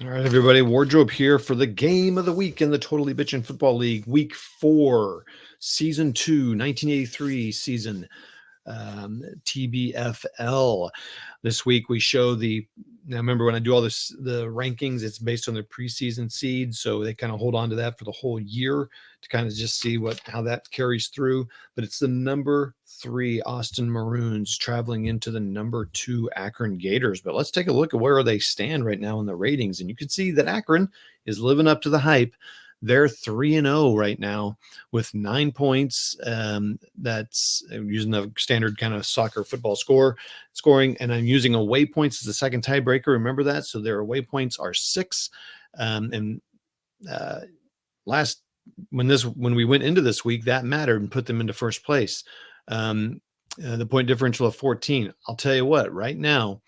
All right, everybody. Wardrobe here for the game of the week in the Totally Bitchin Football League, Week 4, Season 2, 1983 season, TBFL. This week we show now remember when I do all the rankings, it's based on the preseason seed. So they kind of hold on to that for the whole year to kind of just see how that carries through. But it's the number 3 Austin Maroons traveling into the number 2 Akron Gators. But let's take a look at where they stand right now in the ratings. And you can see that Akron is living up to the hype. They're 3-0 right now with 9 points. That's using the standard kind of soccer football scoring, and I'm using away points as the second tiebreaker. Remember that. So their away points are 6. And when we went into this week, that mattered and put them into first place. The point differential of 14. I'll tell you what, right now,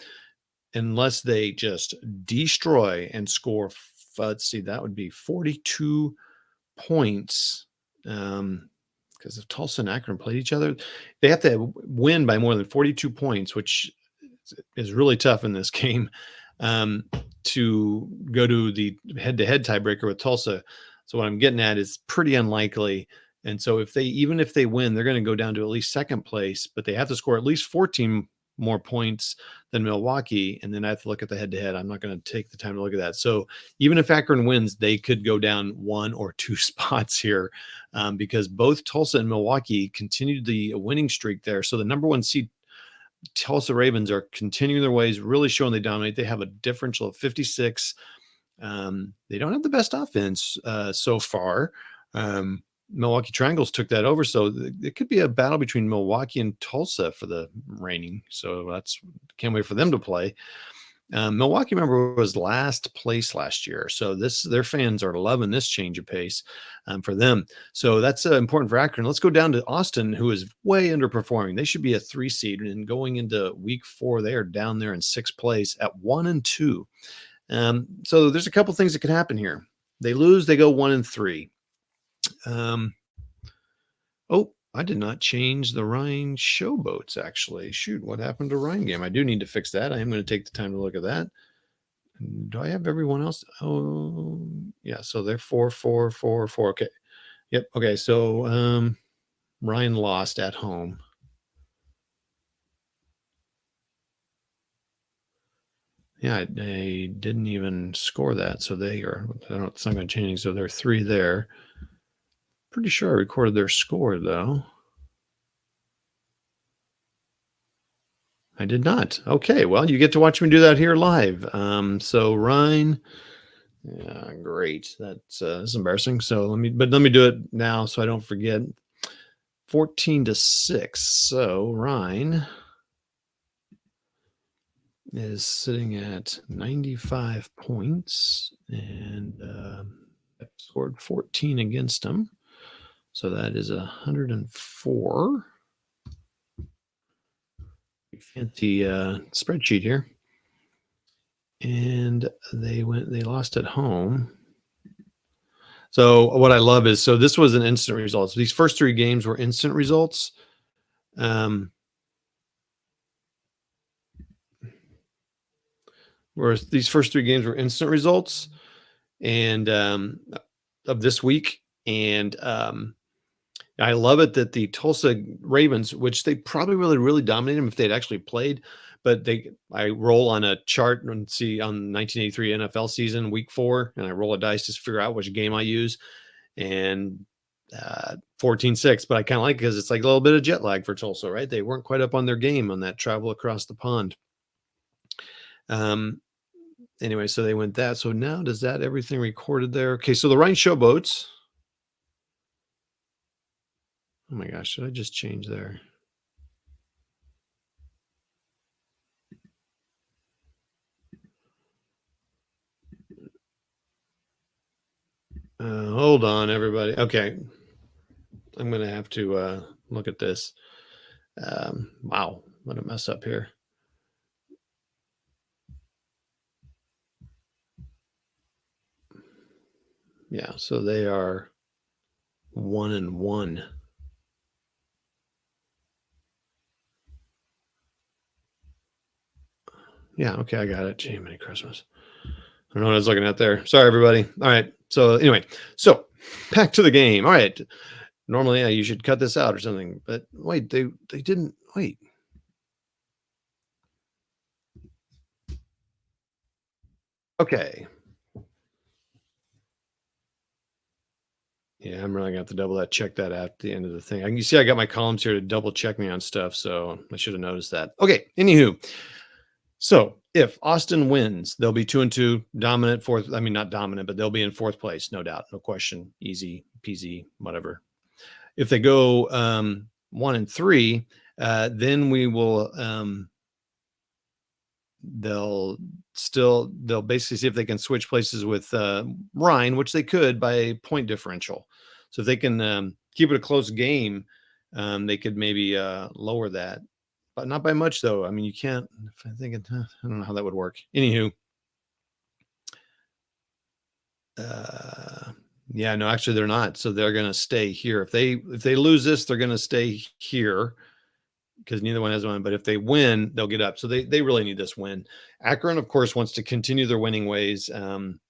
unless they just destroy and score, let's see, that would be 42 points. Because if Tulsa and Akron played each other, they have to win by more than 42 points, which is really tough in this game, to go to the head-to-head tiebreaker with Tulsa. So what I'm getting at is pretty unlikely. And so even if they win, they're going to go down to at least second place, but they have to score at least 14 more points than Milwaukee. And then I have to look at the head-to-head. I'm not going to take the time to look at that. So even if Akron wins, they could go down 1 or 2 spots here, because both Tulsa and Milwaukee continued the winning streak there. So the number 1 seed Tulsa Ravens are continuing their ways, really showing they dominate. They have a differential of 56. They don't have the best offense so far. Milwaukee Triangles took that over, so it could be a battle between Milwaukee and Tulsa for the reigning. So can't wait for them to play. Milwaukee, remember, was last place last year, so their fans are loving this change of pace for them. So that's important for Akron. Let's go down to Austin, who is way underperforming. They should be a 3 seed, and going into week 4, they are down there in 6th place at 1-2. So there's a couple things that could happen here. They lose, they go 1-3. I did not change the Ryan Showboats, actually. Shoot, what happened to Ryan game? I do need to fix that. I am going to take the time to look at that. Do I have everyone else? Oh, yeah. So they're 4-4-4-4. Okay. Yep. Okay. So Ryan lost at home. Yeah, they didn't even score that. So it's not going to change. So they're 3 there. Pretty sure I recorded their score, though. I did not. Okay, well, you get to watch me do that here live. So Ryan, yeah, great. That's embarrassing. So let me do it now so I don't forget. 14-6. So Ryan is sitting at 95 points and scored 14 against him. So that is 104. Fancy spreadsheet here. And they lost at home. So what I love is, so this was an instant result. So these first 3 games were instant results. Whereas these first 3 games were instant results and of this week. And I love it that the Tulsa Ravens, which they probably really dominated them if they'd actually played, but I roll on a chart and see on 1983 NFL season, week 4, and I roll a dice to figure out which game I use. And 14-6, but I kind of like it because it's like a little bit of jet lag for Tulsa, right? They weren't quite up on their game on that travel across the pond. Anyway, so they went that. So now does that everything recorded there? Okay, so the Ryan Showboats. Oh my gosh, should I just change there? Hold on, everybody. Okay. I'm going to have to look at this. Wow, what a mess up here. Yeah, so they are 1-1. Yeah, okay, I got it. Gee, Merry Christmas. don't know what I was looking at there. Sorry, everybody. All right. So anyway, so back to the game. All right. Normally, you should cut this out or something, but wait, they didn't. Wait. Okay. Yeah, I'm really gonna have to double that check that at the end of the thing. You see, I got my columns here to double check me on stuff, so I should have noticed that. Okay. Anywho, so if Austin wins, they'll be 2-2, dominant fourth. I mean, not dominant, but they'll be in fourth place, no doubt, no question. Easy peasy, whatever. If they go 1-3, then we will. They'll basically see if they can switch places with Rhine, which they could by point differential. So if they can keep it a close game, they could maybe lower that, but not by much though. I mean, you can't. I think I don't know how that would work. Anywho, yeah, no, actually they're not. So they're going to stay here. If they lose this, they're going to stay here because neither one has one. But if they win, they'll get up. So they really need this win. Akron, of course, wants to continue their winning ways. And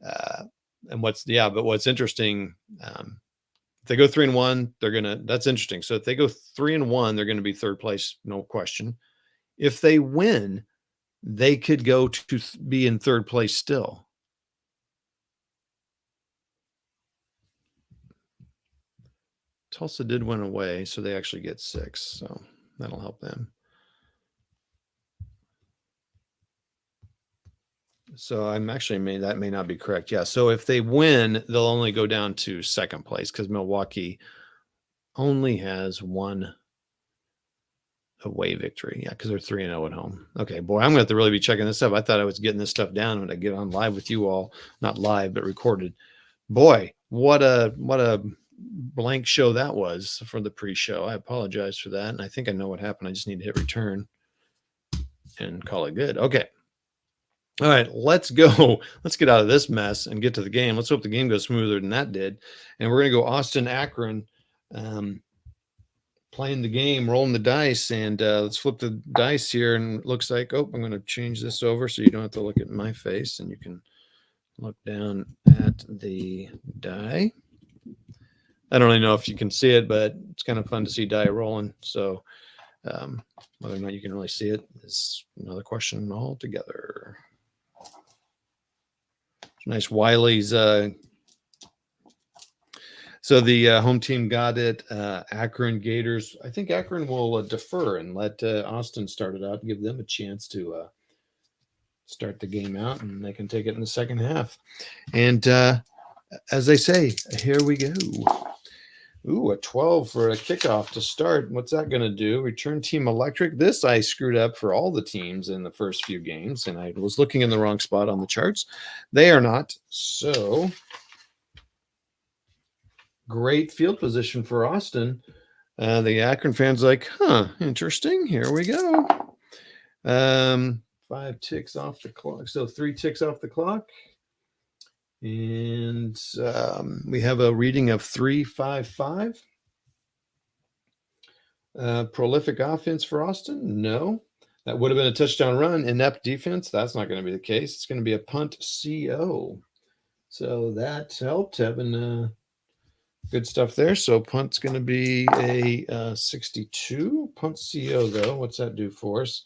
but what's interesting, if they go 3-1, that's interesting. So if they go 3-1, they're going to be third place, no question. If they win, they could go to be in third place still. Tulsa did win away, so they actually get 6. So that'll help them. So I'm actually that may not be correct. Yeah. So if they win, they'll only go down to second place because Milwaukee only has 1 away victory. Yeah, because they're 3-0 at home. Okay, boy, I'm gonna have to really be checking this up. I thought I was getting this stuff down when I get on live with you all, not live but recorded. Boy, what a blank show that was for the pre-show. I apologize for that, and I think I know what happened. I just need to hit return and call it good. Okay. All right, let's go. Let's get out of this mess and get to the game. Let's hope the game goes smoother than that did. And we're going to go Austin Akron, playing the game, rolling the dice. And let's flip the dice here. And it looks like, I'm going to change this over so you don't have to look at my face and you can look down at the die. I don't really know if you can see it, but it's kind of fun to see die rolling. So whether or not you can really see it is another question altogether. Nice Wiley's. So the home team got it. Akron Gators. I think Akron will defer and let Austin start it out and give them a chance to start the game out, and they can take it in the second half. And as they say, here we go. Ooh, a 12 for a kickoff to start. What's that going to do? Return team electric. This I screwed up for all the teams in the first few games, and I was looking in the wrong spot on the charts. They are not. So great field position for Austin. The Akron fans like, interesting. Here we go. 5 ticks off the clock. So 3 ticks off the clock. And we have a reading of 355. Prolific offense for Austin? No. That would have been a touchdown run. Inept defense? That's not going to be the case. It's going to be a punt CO. So that helped having good stuff there. So punt's going to be a 62. Punt CO, though. What's that do for us?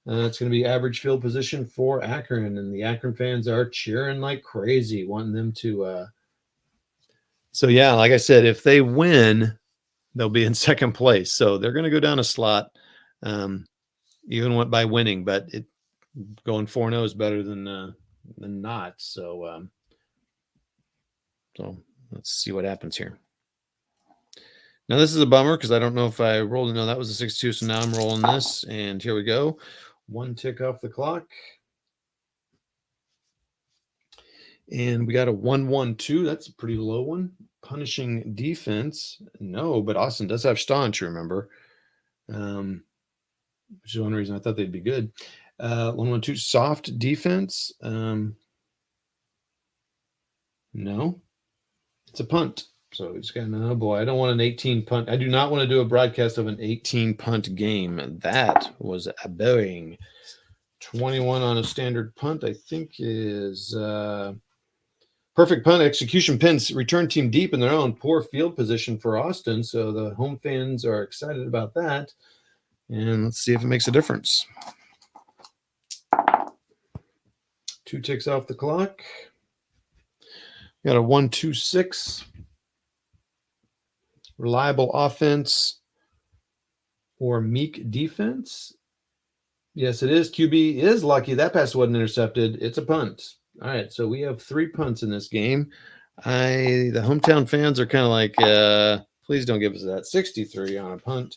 It's going to be average field position for Akron, and the Akron fans are cheering like crazy, wanting them to. So, yeah, like I said, if they win, they'll be in second place. So they're going to go down a slot, even by winning. But going 4-0 is better than not. So, so let's see what happens here. Now, this is a bummer because I don't know if I rolled. No, that was a 62. So now I'm rolling this, and here we go. 1 tick off the clock. And we got a 1-1-2. That's a pretty low one. Punishing defense. No, but Austin does have staunch, remember. Which is one reason I thought they'd be good. 1-1-2. Soft defense. No. It's a punt. So it's got, oh boy, I don't want an 18 punt. I do not want to do a broadcast of an 18 punt game. That was a boring. 21 on a standard punt, I think is perfect punt execution pins. Return team deep in their own. Poor field position for Austin. So the home fans are excited about that. And let's see if it makes a difference. 2 ticks off the clock. Got a 1-2-6. Reliable offense or meek defense. Yes, it is. QB is lucky. That pass wasn't intercepted. It's a punt. All right, so we have 3 punts in this game. The hometown fans are kind of like, please don't give us that. 63 on a punt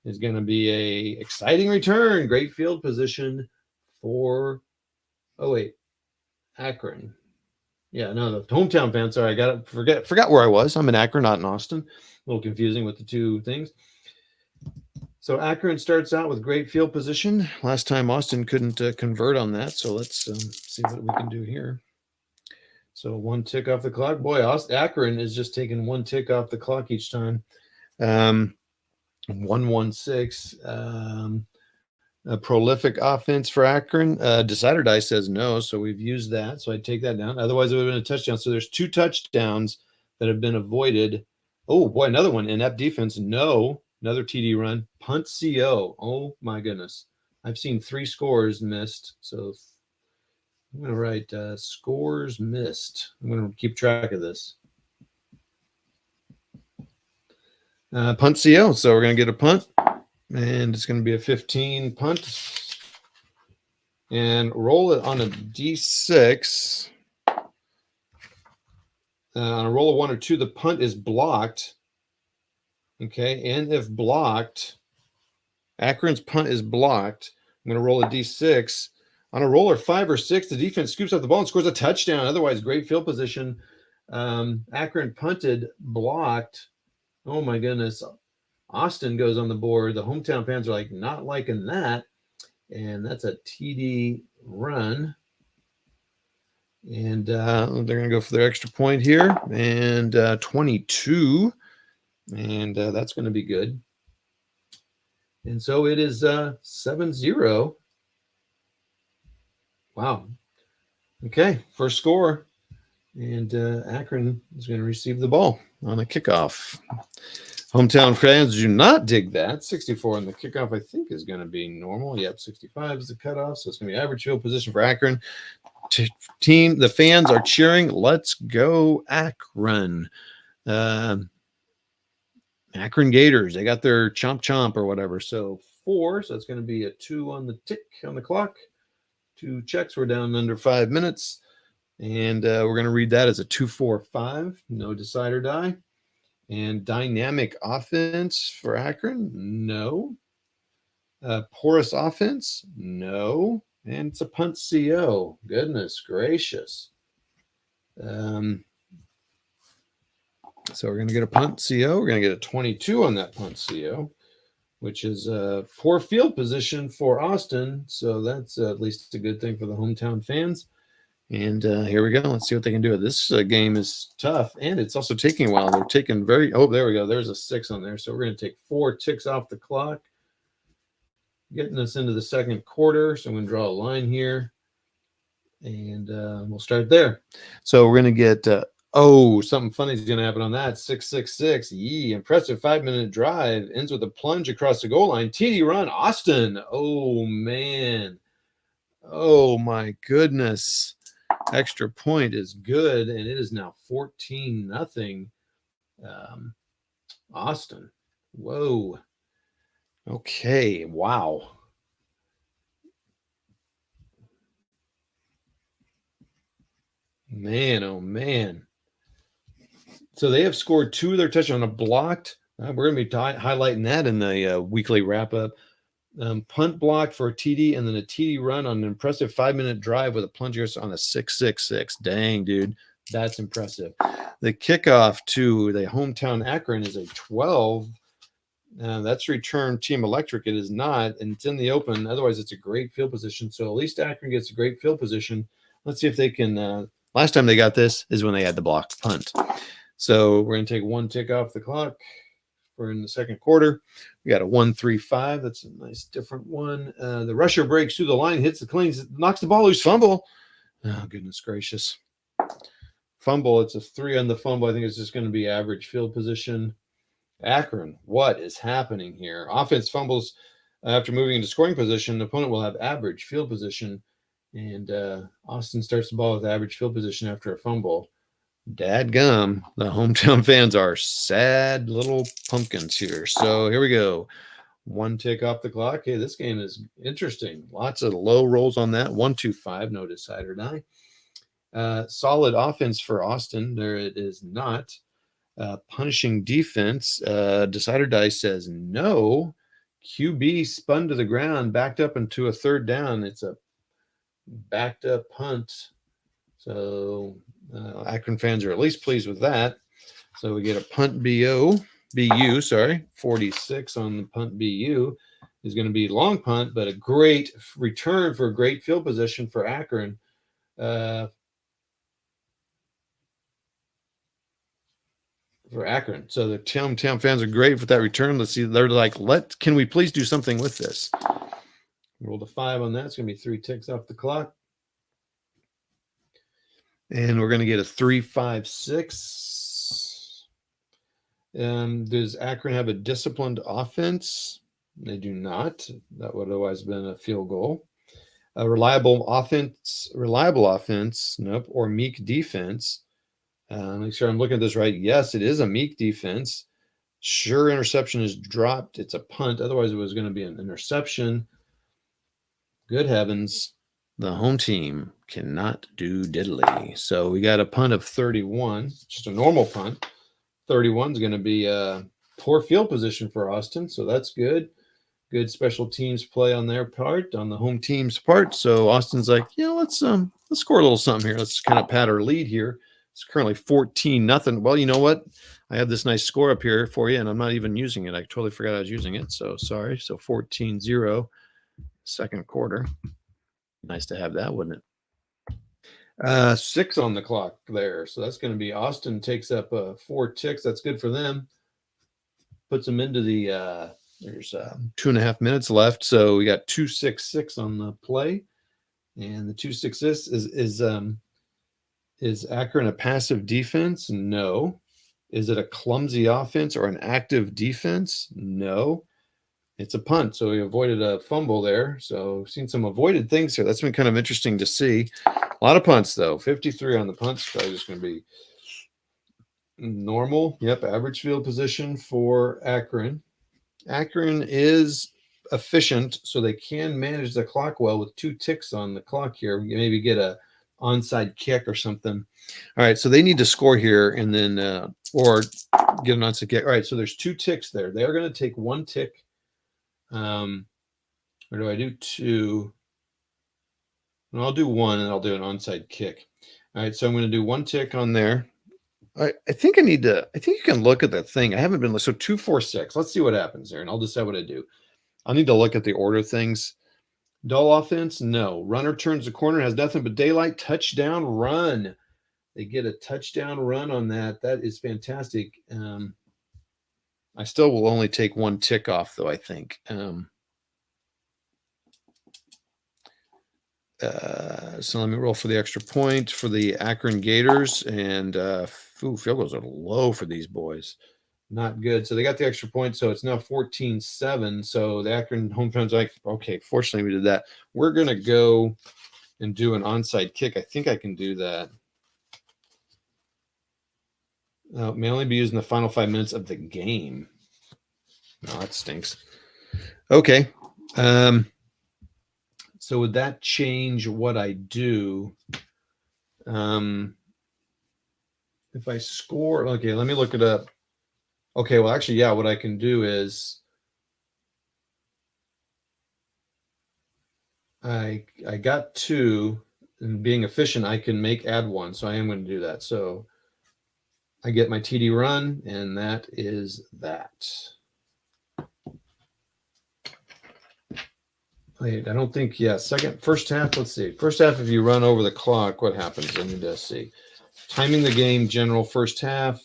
is going to be a exciting return. Great field position for, Akron. Yeah, no, the hometown fans. Sorry, I got to forgot where I was. I'm in Akron, not in Austin. A little confusing with the two things. So Akron starts out with great field position. Last time Austin couldn't convert on that. So let's see what we can do here. So 1 tick off the clock. Boy, Akron is just taking 1 tick off the clock each time. 1-1-6. A prolific offense for Akron. Decider Dice says no, so we've used that. So I take that down. Otherwise, it would have been a touchdown. So there's 2 touchdowns that have been avoided. Oh, boy, another one. Inept defense. No. Another TD run. Punt CO. Oh, my goodness. I've seen 3 scores missed. So I'm going to write scores missed. I'm going to keep track of this. Punt CO. So we're going to get a punt. And it's going to be a 15 punt. And roll it on a D6. On a roll of 1 or 2, the punt is blocked. Okay, and if blocked, Akron's punt is blocked. I'm going to roll a D6. On a roll of 5 or 6, the defense scoops up the ball and scores a touchdown. Otherwise, great field position. Akron punted, blocked. Oh, my goodness. Austin goes on the board. The hometown fans are like, not liking that. And that's a TD run. And they're going to go for their extra point here. And 22. And that's going to be good. And so it is 7-0. Wow. Okay, first score. And Akron is going to receive the ball on a kickoff. Hometown fans do not dig that. 64 on the kickoff, I think, is going to be normal. Yep, 65 is the cutoff. So it's going to be average field position for Akron. Team, the fans are cheering. Let's go, Akron. Akron Gators. They got their chomp or whatever. So 4. So it's going to be a 2 on the tick on the clock. 2 checks. We're down under 5 minutes. And we're going to read that as a 2-4-5. No decide or die. And dynamic offense for Akron? No. Porous offense? No. And it's a punt CO. Goodness gracious. So we're going to get a punt CO. We're going to get a 22 on that punt CO, which is a poor field position for Austin. So that's at least a good thing for the hometown fans. And here we go. Let's see what they can do. This game is tough, and it's also taking a while. They're taking there we go. There's a 6 on there. So we're going to take 4 ticks off the clock, getting us into the second quarter. So I'm going to draw a line here, and we'll start there. So we're going to get, something funny is going to happen on that. 6-6-6. Yee, impressive 5-minute drive. Ends with a plunge across the goal line. TD run, Austin. Oh, man. Oh, my goodness. Extra point is good, and it is now 14-0. Austin. Whoa. Okay. Wow. Man, oh man. So they have scored 2 of their touchdowns on a blocked. We're going to be highlighting that in the weekly wrap-up. Punt block for a TD, and then a TD run on an impressive 5-minute drive with a plunger on a 6-6-6. Dang, dude. That's impressive. The kickoff to the hometown Akron is a 12. That's return Team Electric. It is not, and it's in the open. Otherwise, it's a great field position. So at least Akron gets a great field position. Let's see if they can. Last time they got this is when they had the blocked punt. So we're going to take 1 tick off the clock. for in the second quarter. We got a 1-3-5. That's a nice different one. The rusher breaks through the line, hits the cleans, knocks the ball loose, fumble. Oh, goodness gracious. Fumble. It's a 3 on the fumble. I think it's just going to be average field position. Akron, what is happening here? Offense fumbles after moving into scoring position. The opponent will have average field position. And Austin starts the ball with average field position after a fumble. Dadgum, the hometown fans are sad little pumpkins here. So here we go. 1 tick off the clock. Hey, this game is interesting. Lots of low rolls on that. 1-2-5, no decider die. Solid offense for Austin. There it is not. Punishing defense. Decider die says no. QB spun to the ground, backed up into a third down. It's a backed up punt. So Akron fans are at least pleased with that. So we get a punt BU, 46 on the punt BU is going to be long punt, but a great return for a great field position for Akron. For Akron. So the town fans are great for that return. Let's see. They're like, can we please do something with this? Roll the 5 on that. It's going to be 3 ticks off the clock. And we're going to get a 3-5-6. Does Akron have a disciplined offense? They do not. That would otherwise have been a field goal. A reliable offense, nope, or meek defense. Make sure I'm looking at this right. Yes, it is a meek defense. Sure, interception is dropped. It's a punt. Otherwise, it was going to be an interception. Good heavens. The home team cannot do diddly. So we got a punt of 31. Just a normal punt. 31 is going to be a poor field position for Austin. So that's good. Good special teams play on their part, on the home team's part. So Austin's like, let's score a little something here. Let's kind of pad our lead here. It's currently 14-0. Well, you know what? I have this nice score up here for you, and I'm not even using it. I totally forgot I was using it. So sorry. So 14-0, second quarter. Nice to have that, wouldn't it? 6 on the clock there. So that's going to be Austin takes up 4 ticks. That's good for them. Puts them into the there's 2.5 minutes left. So we got 2-6-6 on the play. And the 2-6 is Akron a passive defense? No. Is it a clumsy offense or an active defense? No. It's a punt, so we avoided a fumble there. So we've seen some avoided things here. That's been kind of interesting to see. A lot of punts, though. 53 on the punts. Probably just going to be normal. Yep, average field position for Akron. Akron is efficient, so they can manage the clock well with 2 ticks on the clock here. Maybe get a onside kick or something. All right, so they need to score here and then or get an onside kick. All right, so there's 2 ticks there. They are going to take 1 tick. Or do I do 2? And I'll do 1 and I'll do an onside kick. All right, so I'm going to do 1 tick on there. I think I think you can look at that thing. I haven't been, so 2-4-6. Let's see what happens there, and I'll decide what I do. I'll need to look at the order things. Dull offense? No. Runner turns the corner, has nothing but daylight. Touchdown run. They get a touchdown run on that. That is fantastic. I still will only take 1 tick off, though, I think. So let me roll for the extra point for the Akron Gators. And field goals are low for these boys. Not good. So they got the extra point. So it's now 14-7. So the Akron hometown's like, okay, fortunately we did that. We're going to go and do an onside kick. I think I can do that. May only be used in the final 5 minutes of the game. No, that stinks. Okay. So would that change what I do? If I score, okay, let me look it up. Okay, well, actually, yeah, what I can do is I got 2, and being efficient, I can add 1. So I am going to do that. So I get my TD run, and that is that. I don't think, first half, let's see. First half, if you run over the clock, what happens? I need to see. Timing the game, general first half.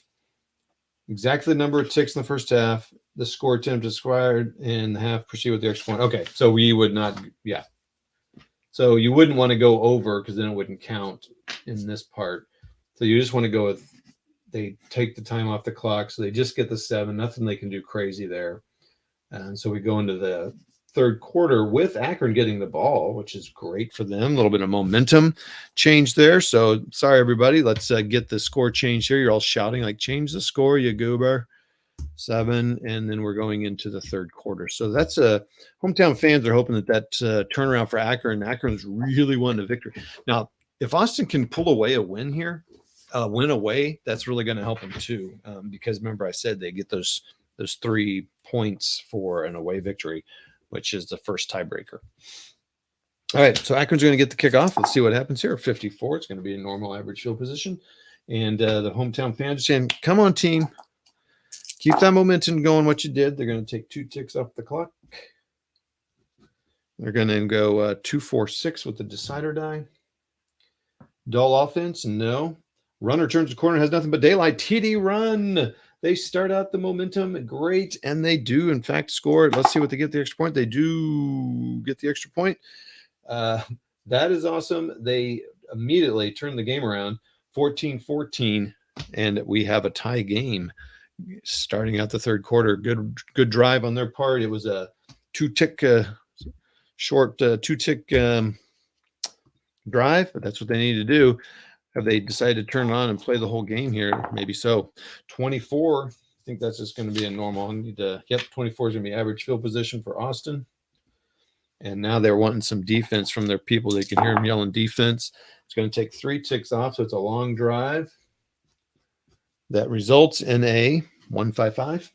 Exactly the number of ticks in the first half. The score attempt is squared and the half proceed with the extra point. Okay, so we would not, yeah. So you wouldn't want to go over because then it wouldn't count in this part. So you just want to go with, they take the time off the clock, so they just get the 7. Nothing they can do crazy there. And so we go into the third quarter with Akron getting the ball, which is great for them. A little bit of momentum change there. So sorry, everybody. Let's get the score change here. You're all shouting like, change the score, you goober. 7, and then we're going into the third quarter. So that's hometown fans are hoping that turnaround for Akron. Akron's really wanting a victory. Now, if Austin can pull away a win here, win away, that's really going to help them too. Because remember, I said they get those 3 points for an away victory, which is the first tiebreaker. All right, so Akron's going to get the kickoff. Let's see what happens here. 54. It's going to be a normal average field position, and the hometown fans are saying, "Come on, team." Keep that momentum going, what you did. They're going to take 2 ticks off the clock. They're going to go 2-4-6 with the decider die. Dull offense? No. Runner turns the corner, has nothing but daylight. TD run. They start out the momentum. Great. And they do, in fact, score. Let's see what they get the extra point. They do get the extra point. That is awesome. They immediately turn the game around. 14-14. And we have a tie game. Starting out the third quarter, good drive on their part. It was a 2-tick short 2-tick drive, but that's what they need to do. Have they decided to turn it on and play the whole game here? Maybe so. 24. I think that's just going to be a normal. I need to. Yep, 24 is going to be average field position for Austin. And now they're wanting some defense from their people. They can hear them yelling defense. It's going to take 3 ticks off, so it's a long drive. That results in a 1-5-5.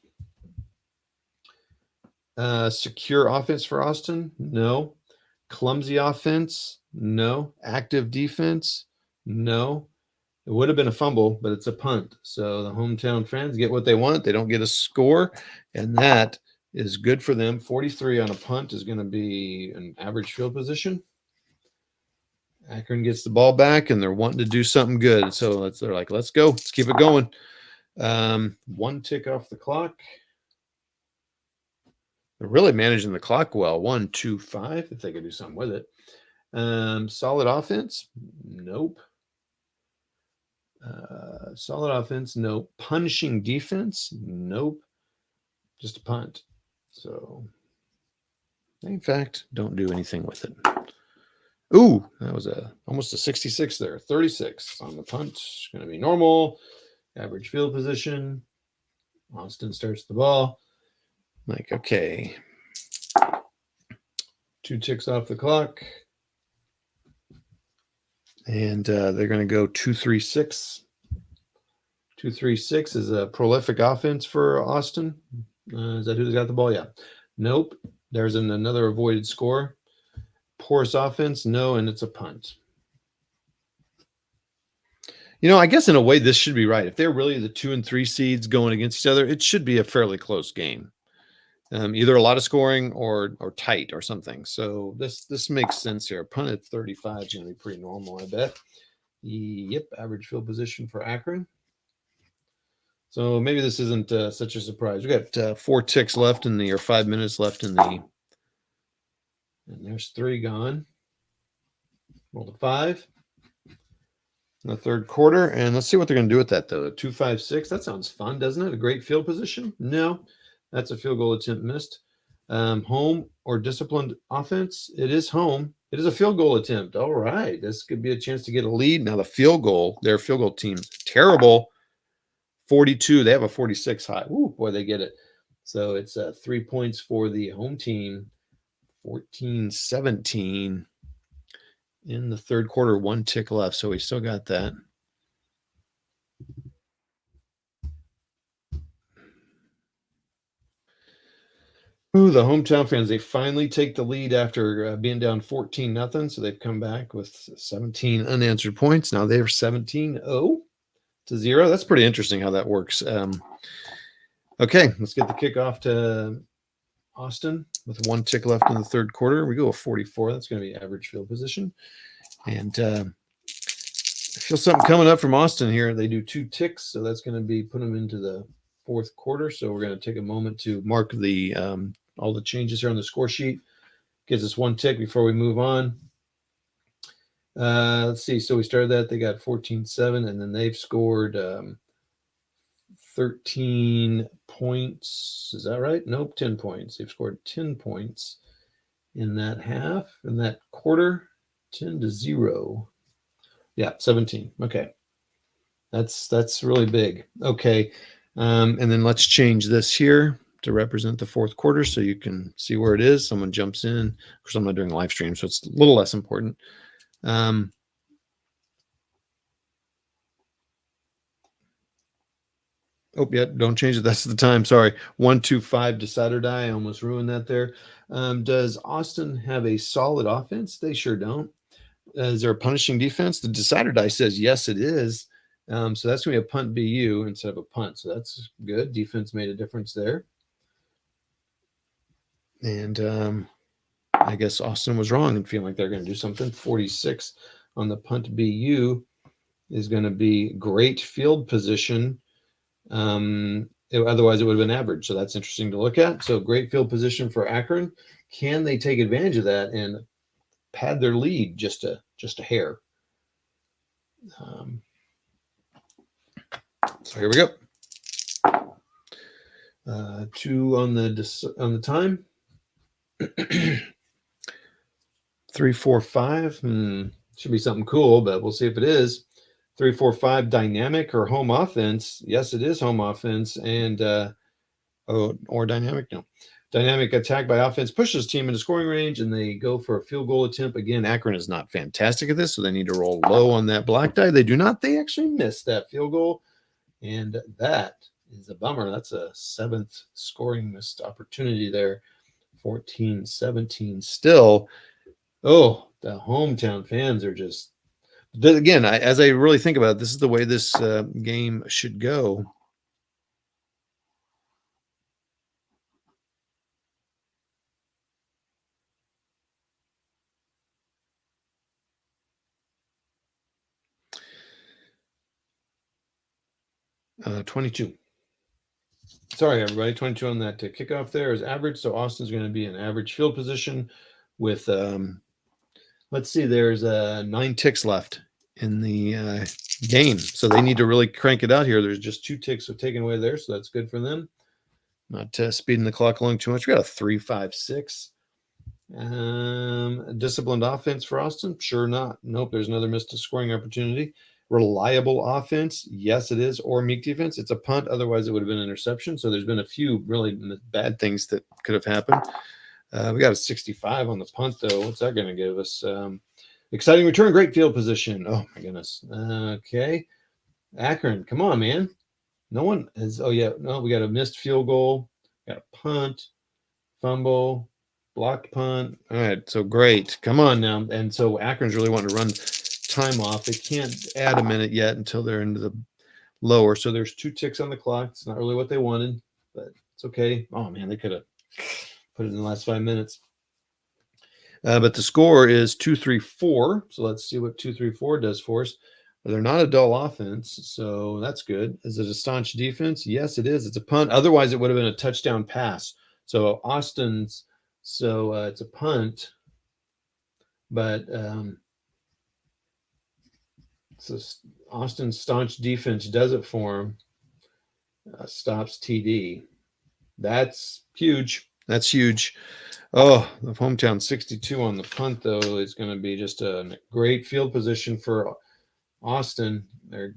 Secure offense for Austin? No. Clumsy offense? No. Active defense? No. It would have been a fumble, but it's a punt. So the hometown fans get what they want. They don't get a score, and that is good for them. 43 on a punt is going to be an average field position. Akron gets the ball back, and they're wanting to do something good. So they're like, let's go. Let's keep it going. 1 tick off the clock. They're really managing the clock well. 1, 2, 5, if they could do something with it. Solid offense? Nope. Solid offense? Nope. Punishing defense? Nope. Just a punt. So they, in fact, don't do anything with it. Ooh, that was almost a 66 there. 36 on the punt. Going to be normal. Average field position. Austin starts the ball. Like, okay. 2 ticks off the clock. And they're going to go 2-3-6. 2-3-6 is a prolific offense for Austin. Is that who's got the ball? Yeah. Nope. There's another avoided score. Porous offense? No, and it's a punt. You know, I guess in a way this should be right. If they're really the 2 and 3 seeds going against each other, it should be a fairly close game. Either a lot of scoring or tight or something. So this makes sense here. Punt at 35 is going to be pretty normal, I bet. Yep, average field position for Akron. So maybe this isn't such a surprise. We got 4 ticks left in or 5 minutes left in the. And there's 3 gone. Roll to 5. In the third quarter, and let's see what they're going to do with that, though. 2-5-6. That sounds fun, doesn't it? A great field position? No, that's a field goal attempt missed. Home or disciplined offense? It is home. It is a field goal attempt. All right, this could be a chance to get a lead. Now the field goal, their field goal team's terrible. 42. They have a 46 high. Ooh, boy, they get it. So it's 3 points for the home team. 14-17. In the third quarter, 1 tick left, so we still got that. Ooh, the hometown fans, they finally take the lead after being down 14-0, so they've come back with 17 unanswered points. Now they're 17-0 to 0. That's pretty interesting how that works. Okay, let's get the kickoff to Austin with 1 tick left in the third quarter. We go with 44. That's going to be average field position. And I feel something coming up from Austin here. They do 2 ticks, so that's going to be put them into the fourth quarter. So we're going to take a moment to mark the all the changes here on the score sheet. Gives us one tick before we move on. Let's see. So we started that. They got 14-7, and then they've scored 13 points. Is that right? Nope, 10 points. They've scored 10 points in that half, in that quarter, 10-0. Yeah, 17. Okay. That's really big. Okay. And then let's change this here to represent the fourth quarter so you can see where it is. Someone jumps in. Of course, I'm not doing a live stream, so it's a little less important. Oh, yeah, don't change it. That's the time. Sorry. 1-2-5 decider die. I almost ruined that there. Does Austin have a solid offense? They sure don't. Is there a punishing defense? The decider die says yes, it is. So that's going to be a punt BU instead of a punt. So that's good. Defense made a difference there. And I guess Austin was wrong and feeling like they're going to do something. 46 on the punt BU is going to be great field position. Otherwise, it would have been average. So that's interesting to look at. So great field position for Akron. Can they take advantage of that and pad their lead just a hair? So here we go. 2 on the time. 3, 4, 5. Should be something cool, but we'll see if it is. 3, 4, 5 dynamic or home offense. Yes, it is home offense. And or dynamic. No. Dynamic attack by offense pushes team into scoring range, and they go for a field goal attempt. Again, Akron is not fantastic at this, so they need to roll low on that black die. They do not. They actually missed that field goal, and that is a bummer. That's a 7th scoring missed opportunity there. 14-17 still. Oh, the hometown fans are just... Again, as I really think about it, this is the way this game should go. Uh, 22. Sorry, everybody. 22 on that kickoff there is average. So Austin's going to be in average field position with, let's see, there's 9 ticks left in the game. So they need to really crank it out here. There's just 2 ticks taken away there. So that's good for them. Not speeding the clock along too much. We got a 3-5-6. Disciplined offense for Austin? Sure not. Nope, there's another missed scoring opportunity. Reliable offense? Yes, it is. Or meek defense? It's a punt. Otherwise, it would have been an interception. So there's been a few really bad things that could have happened. We got a 65 on the punt, though. What's that going to give us? Exciting return. Great field position. Oh, my goodness. Okay. Akron, come on, man. No one has. Oh, yeah. No, we got a missed field goal. Got a punt, fumble, blocked punt. All right, so great. Come on now. And so Akron's really wanting to run time off. They can't add a minute yet until they're into the lower. So there's 2 ticks on the clock. It's not really what they wanted, but it's okay. Oh, man, they could have put it in the last 5 minutes. But the score is 2-3-4. So let's see what 2-3-4 does for us. They're not a dull offense, so that's good. Is it a staunch defense? Yes, it is. It's a punt. Otherwise, it would have been a touchdown pass. So Austin's... So it's a punt, but so Austin's staunch defense does it for him. Stops TD. That's huge. That's huge. Oh, the hometown 62 on the punt, though, is going to be just a great field position for Austin. They're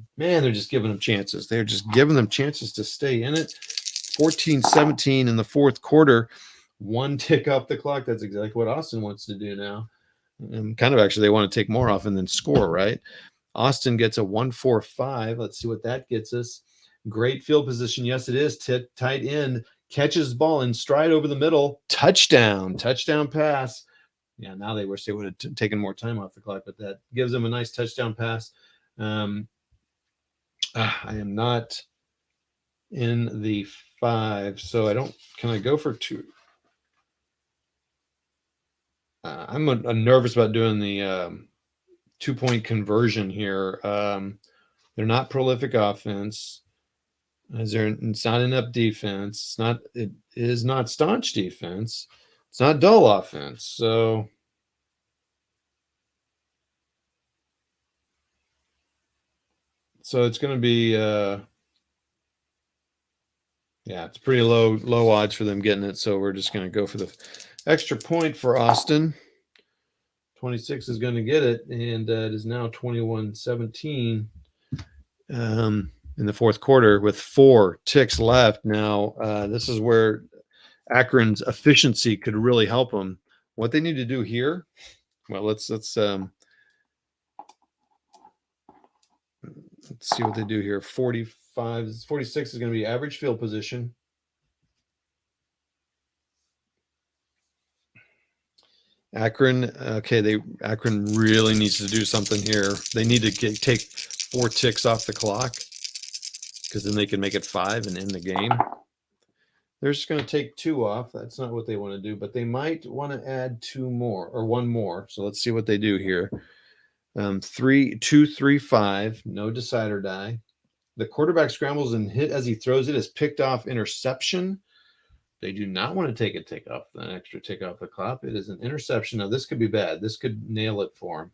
just giving them chances. They're just giving them chances to stay in it. 14-17 in the fourth quarter. 1 tick off the clock. That's exactly what Austin wants to do now. And kind of actually, they want to take more off and then score, right? Austin gets a 1-4-5. Let's see what that gets us. Great field position. Yes, it is. Tight end catches the ball in stride over the middle. Touchdown pass. Yeah, now they wish they would have taken more time off the clock, but that gives them a nice touchdown pass. I am not in the 5, so I don't. Can I go for 2? I'm nervous about doing the 2-point conversion here. They're not prolific offense. It's not enough defense. It is not staunch defense. It's not dull offense. So it's going to be yeah, it's pretty low odds for them getting it. So we're just going to go for the extra point for Austin. 26 is going to get it, and it is now 21-17 in the fourth quarter with 4 ticks left. Now, this is where Akron's efficiency could really help them. What they need to do here, well, let's see what they do here. 46 is going to be average field position. Akron, okay, Akron really needs to do something here. They need to take 4 ticks off the clock because then they can make it 5 and end the game. They're just going to take 2 off. That's not what they want to do, but they might want to add 2 more or 1 more. So let's see what they do here. 3, 2, 3, 5. No decider die. The quarterback scrambles and hit as he throws it is picked off interception. They do not want to take an extra tick off the clock. It is an interception. Now, this could be bad. This could nail it for him.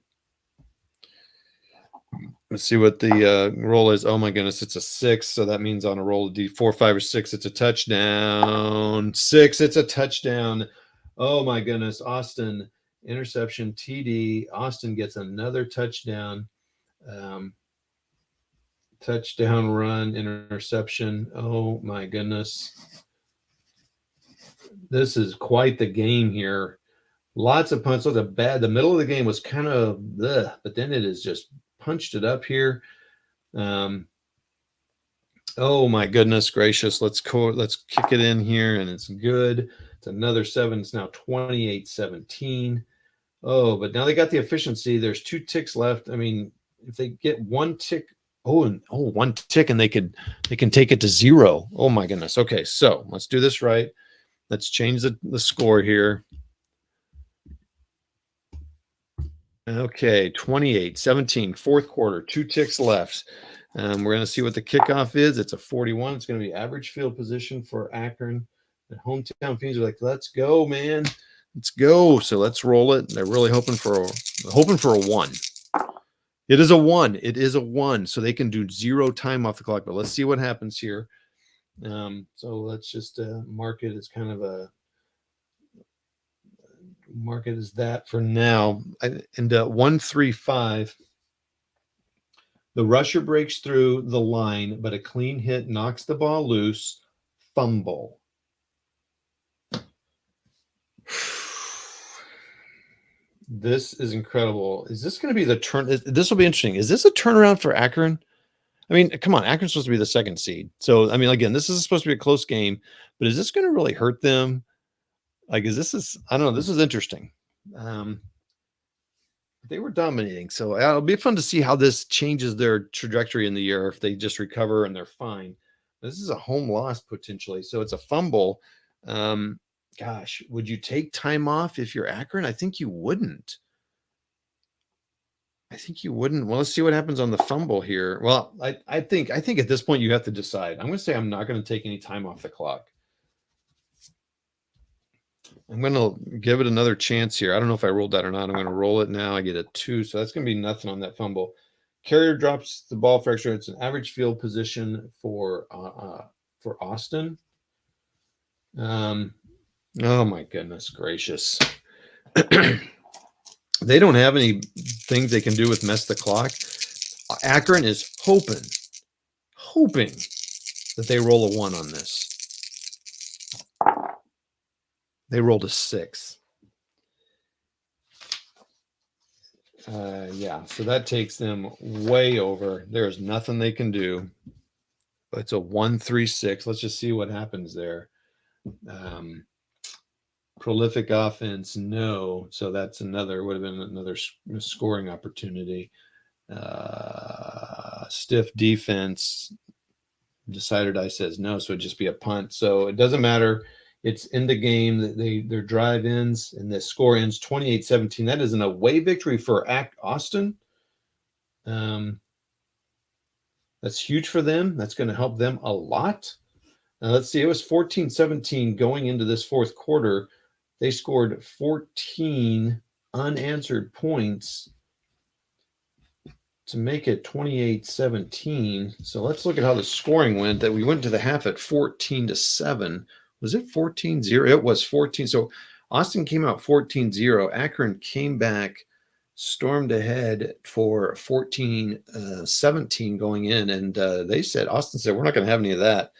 Let's see what the roll is. Oh, my goodness. It's a 6. So that means on a roll of D4, 5, or 6, it's a touchdown. 6, it's a touchdown. Oh, my goodness. Austin, interception, TD. Austin gets another touchdown. Touchdown run, interception. Oh, my goodness. This is quite the game here. Lots of punts. The middle of the game was kind of but then it is just punched it up here. Oh my goodness gracious. Let's kick it in here, and it's good. It's another 7. It's now 28-17. Oh, but now they got the efficiency. There's 2 ticks left. I mean, if they get 1 tick, 1 tick, and they can take it to 0. Oh my goodness. Okay, so let's do this right. Let's change the score here. Okay, 28-17, fourth quarter, 2 ticks left. We're going to see what the kickoff is. It's a 41. It's going to be average field position for Akron. The hometown fans are like, let's go, man. Let's go. So let's roll it. They're really hoping for a 1. It is a 1. It is a 1. So they can do 0 time off the clock. But let's see what happens here. So let's just mark it as kind of a market as that for now. And 1-3-5. The rusher breaks through the line, but a clean hit knocks the ball loose. Fumble. This is incredible. Is this going to be the turn? This will be interesting. Is this a turnaround for Akron? I mean, come on. Akron's supposed to be the 2nd seed. So, I mean, again, this is supposed to be a close game, but is this going to really hurt them? Like, I don't know. This is interesting. They were dominating. So it'll be fun to see how this changes their trajectory in the year, if they just recover and they're fine. This is a home loss potentially. So it's a fumble. Gosh, would you take time off if you're Akron? I think you wouldn't. Well, let's see what happens on the fumble here. Well, I think at this point you have to decide. I'm going to say I'm not going to take any time off the clock. I'm going to give it another chance here. I don't know if I rolled that or not. I'm going to roll it now. I get a 2, so that's going to be nothing on that fumble. Carrier drops the ball for extra. It's an average field position for Austin. Oh my goodness gracious. They don't have any things they can do with mess the clock. Akron is hoping that they roll a 1 on this. They rolled a 6. Yeah, so that takes them way over. There's nothing they can do. It's a 1-3-6. Let's just see what happens there. Prolific offense, no. So that's would have been another scoring opportunity. Stiff defense. Decider die says no, so it'd just be a punt. So it doesn't matter. It's in the game. Their drive ends, and the score ends 28-17. That is an away victory for Austin. That's huge for them. That's going to help them a lot. Now, let's see. It was 14-17 going into this fourth quarter. They scored 14 unanswered points to make it 28-17. So let's look at how the scoring went. That we went to the half at 14-7. Was it 14-0? It was 14. So Austin came out 14-0. Akron came back, stormed ahead for 14-17 going in. And Austin said, we're not going to have any of that.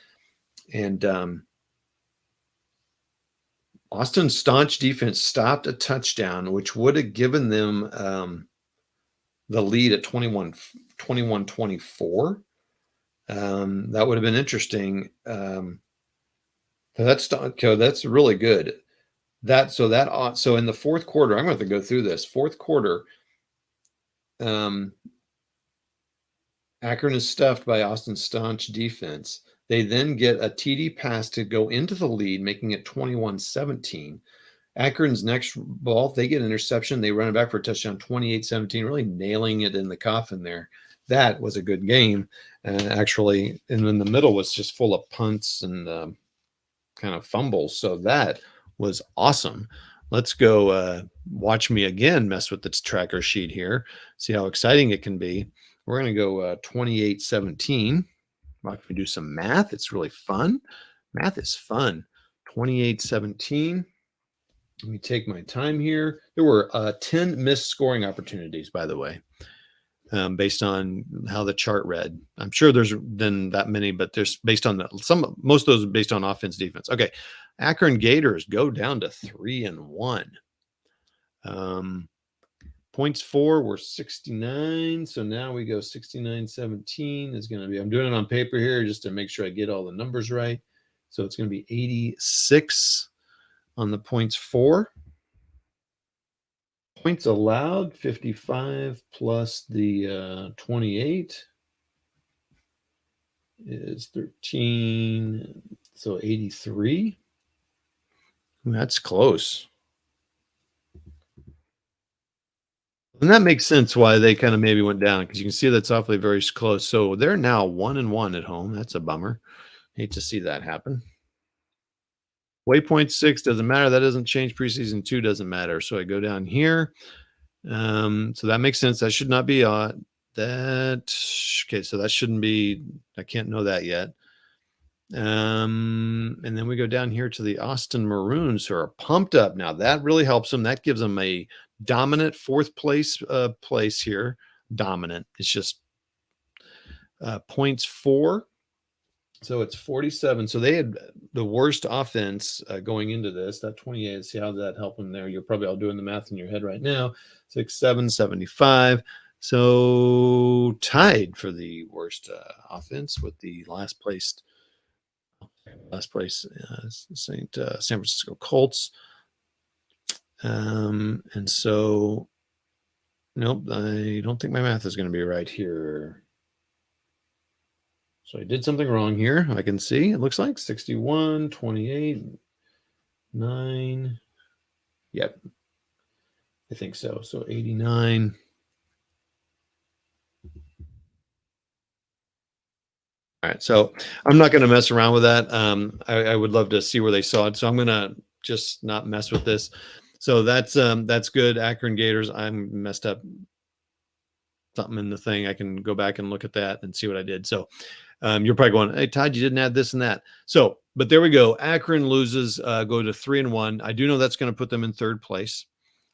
And Austin's staunch defense stopped a touchdown, which would have given them the lead at 21-24. That would have been interesting. That's really good. So in the fourth quarter, I'm going to have to go through this. Fourth quarter, Akron is stuffed by Austin's staunch defense. They then get a TD pass to go into the lead, making it 21-17. Akron's next ball, they get an interception. They run it back for a touchdown, 28-17, really nailing it in the coffin there. That was a good game, actually. And in the middle was just full of punts and kind of fumbles. So that was awesome. Let's go watch me again mess with this tracker sheet here, see how exciting it can be. We're going to go 28-17. Watch me do some math. It's really fun. Math is fun. 28-17. Let me take my time here. There were 10 missed scoring opportunities, by the way, based on how the chart read. I'm sure there's been that many, but there's based on most of those are based on offense, defense. Okay, Akron Gators go down to 3-1. Points for were 69, so now we go 69-17 is going to be. I'm doing it on paper here just to make sure I get all the numbers right. So it's going to be 86. On the points for. Points allowed, 55 plus the 28 is 13, so 83. That's close. And that makes sense why they kind of maybe went down, because you can see that's awfully very close. So they're now 1-1 at home. That's a bummer. Hate to see that happen. Waypoint 6 doesn't matter. That doesn't change. Preseason 2 doesn't matter. So I go down here. So that makes sense. That should not be okay, so that shouldn't be, I can't know that yet. And then we go down here to the Austin Maroons, who are pumped up. Now that really helps them. That gives them a dominant fourth place here. Dominant. It's just points for. So it's 47. So they had the worst offense going into this. That 28. See how that helped them there. You're probably all doing the math in your head right now. 6-7-75. So tied for the worst offense with the last place San Francisco Colts. And so, nope, I don't think my math is going to be right here. So I did something wrong here. I can see. It looks like 61, 28, 9. Yep. I think so. So 89. All right. So I'm not going to mess around with that. I would love to see where they saw it. So I'm going to just not mess with this. So that's good. Akron Gators. I'm messed up something in the thing. I can go back and look at that and see what I did. So you're probably going, hey, Todd, you didn't add this and that. So, but there we go. Akron loses, go to 3-1. I do know that's going to put them in third place.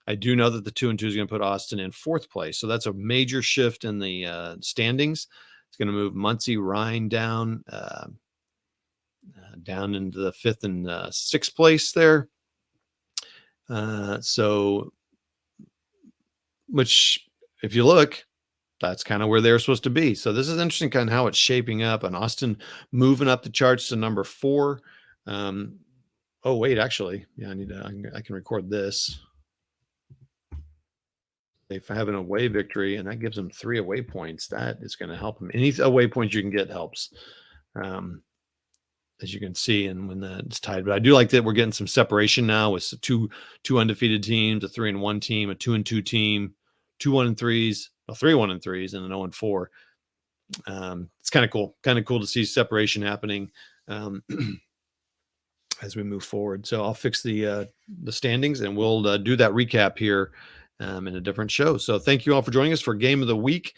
I do know that the 2-2 is going to put Austin in fourth place. So that's a major shift in the standings. It's going to move Muncie Rhine down into the 5th and 6th place there. So, which if you look, that's kind of where they're supposed to be. So this is interesting kind of how it's shaping up, and Austin moving up the charts to number 4. Oh, wait, actually, yeah, I can record this. If I have an away victory and that gives them 3 away points, that is going to help them. Any away points you can get helps, as you can see. And when that's tied, but I do like that we're getting some separation now with two undefeated teams, a 3-1 team, a 2-2 team, 2 1-3s, 3 1-3s, and an 0-4. It's kind of cool to see separation happening as we move forward. So I'll fix the standings, and we'll do that recap here in a different show. So thank you all for joining us for Game of the Week.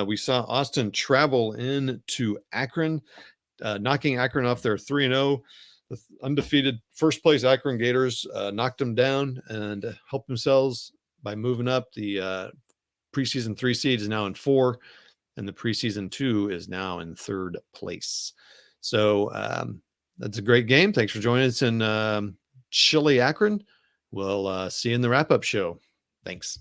We saw Austin travel into Akron, knocking Akron off their 3-0. The undefeated first place Akron Gators knocked them down and helped themselves by moving up. The preseason 3 seed is now in 4, and the preseason 2 is now in 3rd place. So that's a great game. Thanks for joining us in chilly Akron. We'll see you in the wrap-up show. Thanks.